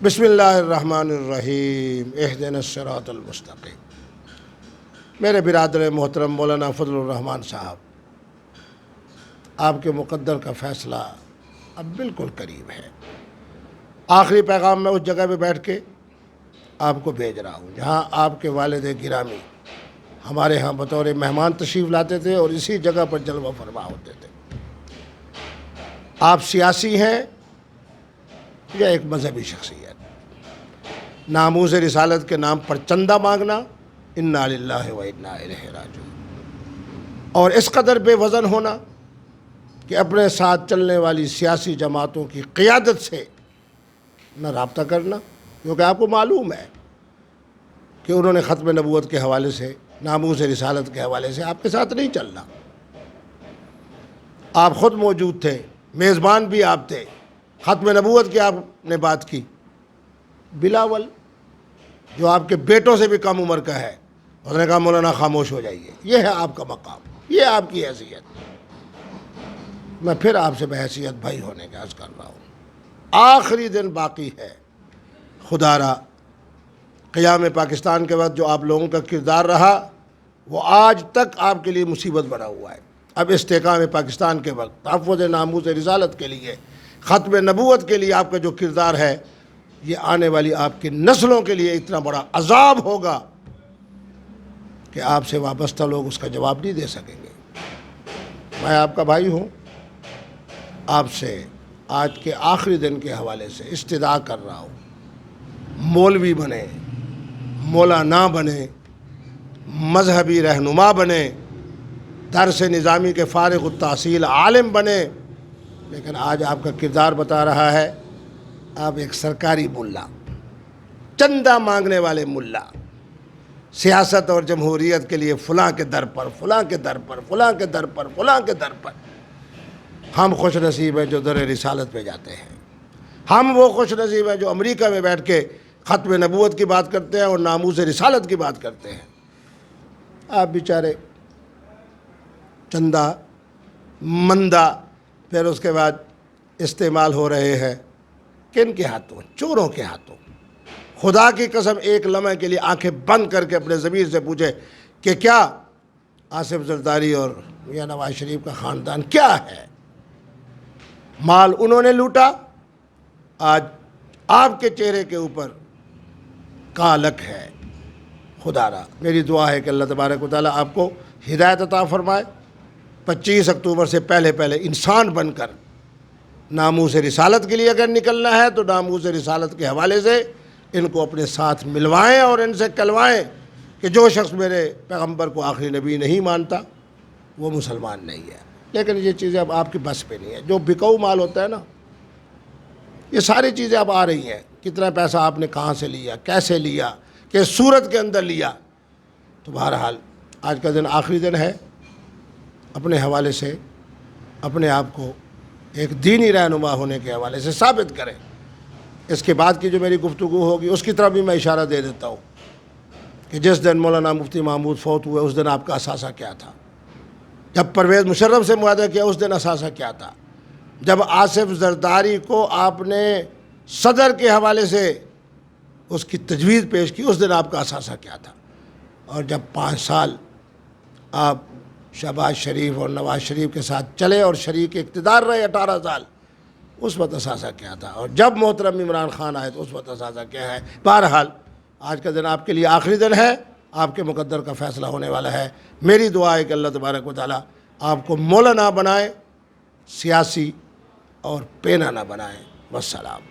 بسم اللہ الرحمن الرحیم اہدنا الصراط المستقیم۔ میرے برادر محترم مولانا فضل الرحمان صاحب، آپ کے مقدر کا فیصلہ اب بالکل قریب ہے۔ آخری پیغام میں اس جگہ پہ بیٹھ کے آپ کو بھیج رہا ہوں جہاں آپ کے والد گرامی ہمارے ہاں بطور مہمان تشریف لاتے تھے اور اسی جگہ پر جلوہ فرما ہوتے تھے۔ آپ سیاسی ہیں یا ایک مذہبی شخصیت؟ ناموس رسالت کے نام پر چندہ مانگنا، انا للہ و انا الیہ راجعون، اور اس قدر بے وزن ہونا کہ اپنے ساتھ چلنے والی سیاسی جماعتوں کی قیادت سے نہ رابطہ کرنا، کیونکہ آپ کو معلوم ہے کہ انہوں نے ختم نبوت کے حوالے سے، ناموس رسالت کے حوالے سے آپ کے ساتھ نہیں چلنا۔ آپ خود موجود تھے، میزبان بھی آپ تھے، ختم نبوت کی آپ نے بات کی۔ بلاول جو آپ کے بیٹوں سے بھی کم عمر کا ہے، اس نے کہا مولانا خاموش ہو جائیے، یہ ہے آپ کا مقام، یہ آپ کی حیثیت۔ میں پھر آپ سے بحیثیت بھائی ہونے کا عرض کر رہا ہوں، آخری دن باقی ہے۔ خدا را قیام پاکستان کے وقت جو آپ لوگوں کا کردار رہا وہ آج تک آپ کے لیے مصیبت بنا ہوا ہے۔ اب استحکام پاکستان کے وقت تحفظ ناموس رسالت کے لیے، ختم نبوت کے لیے آپ کا جو کردار ہے، یہ آنے والی آپ کی نسلوں کے لیے اتنا بڑا عذاب ہوگا کہ آپ سے وابستہ لوگ اس کا جواب نہیں دے سکیں گے۔ میں آپ کا بھائی ہوں، آپ سے آج کے آخری دن کے حوالے سے استدعا کر رہا ہوں، مولوی بنے، مولانا بنے، مذہبی رہنما بنے، درس نظامی کے فارغ التحصیل عالم بنے، لیکن آج آپ کا کردار بتا رہا ہے آپ ایک سرکاری ملا، چندہ مانگنے والے ملا، سیاست اور جمہوریت کے لیے فلاں کے در پر، فلاں کے در پر، فلاں کے در پر، فلاں کے در پر۔ ہم خوش نصیب ہیں جو در رسالت پہ جاتے ہیں، ہم وہ خوش نصیب ہیں جو امریکہ میں بیٹھ کے ختم نبوت کی بات کرتے ہیں اور ناموس رسالت کی بات کرتے ہیں۔ آپ بیچارے چندہ مندہ پھر اس کے بعد استعمال ہو رہے ہیں کن کے ہاتھوں؟ چوروں کے ہاتھوں۔ خدا کی قسم ایک لمحے کے لیے آنکھیں بند کر کے اپنے ضمیر سے پوچھے کہ کیا آصف زرداری اور میاں نواز شریف کا خاندان کیا ہے؟ مال انہوں نے لوٹا، آج آپ کے چہرے کے اوپر کالک ہے۔ خدا را میری دعا ہے کہ اللہ تبارک و تعالیٰ آپ کو ہدایت عطا فرمائے۔ 25 اکتوبر سے پہلے انسان بن کر ناموس رسالت کے لیے اگر نکلنا ہے تو ناموس رسالت کے حوالے سے ان کو اپنے ساتھ ملوائیں اور ان سے کلوائیں کہ جو شخص میرے پیغمبر کو آخری نبی نہیں مانتا وہ مسلمان نہیں ہے۔ لیکن یہ چیزیں اب آپ کی بس پہ نہیں ہیں۔ جو بکاؤ مال ہوتا ہے نا، یہ ساری چیزیں اب آ رہی ہیں، کتنا پیسہ آپ نے کہاں سے لیا، کیسے لیا، کس صورت کے اندر لیا۔ تو بہرحال آج کا دن آخری دن ہے، اپنے حوالے سے اپنے آپ کو ایک دینی رہنما ہونے کے حوالے سے ثابت کریں۔ اس کے بعد کی جو میری گفتگو ہوگی اس کی طرف بھی میں اشارہ دے دیتا ہوں کہ جس دن مولانا مفتی محمود فوت ہوئے اس دن آپ کا اثاثہ کیا تھا، جب پرویز مشرف سے معاہدہ کیا اس دن اثاثہ کیا تھا، جب آصف زرداری کو آپ نے صدر کے حوالے سے اس کی تجویز پیش کی اس دن آپ کا اثاثہ کیا تھا، اور جب 5 سال آپ شہباز شریف اور نواز شریف کے ساتھ چلے اور شریک اقتدار رہے 18 سال، اس وقت اثاثہ کیا تھا، اور جب محترم عمران خان آئے تو اس وقت اثاثہ کیا ہے۔ بہرحال آج کا دن آپ کے لیے آخری دن ہے، آپ کے مقدر کا فیصلہ ہونے والا ہے۔ میری دعا ہے کہ اللہ تبارک و تعالیٰ آپ کو مولا نہ بنائے، سیاسی اور پینا نہ بنائے۔ والسلام۔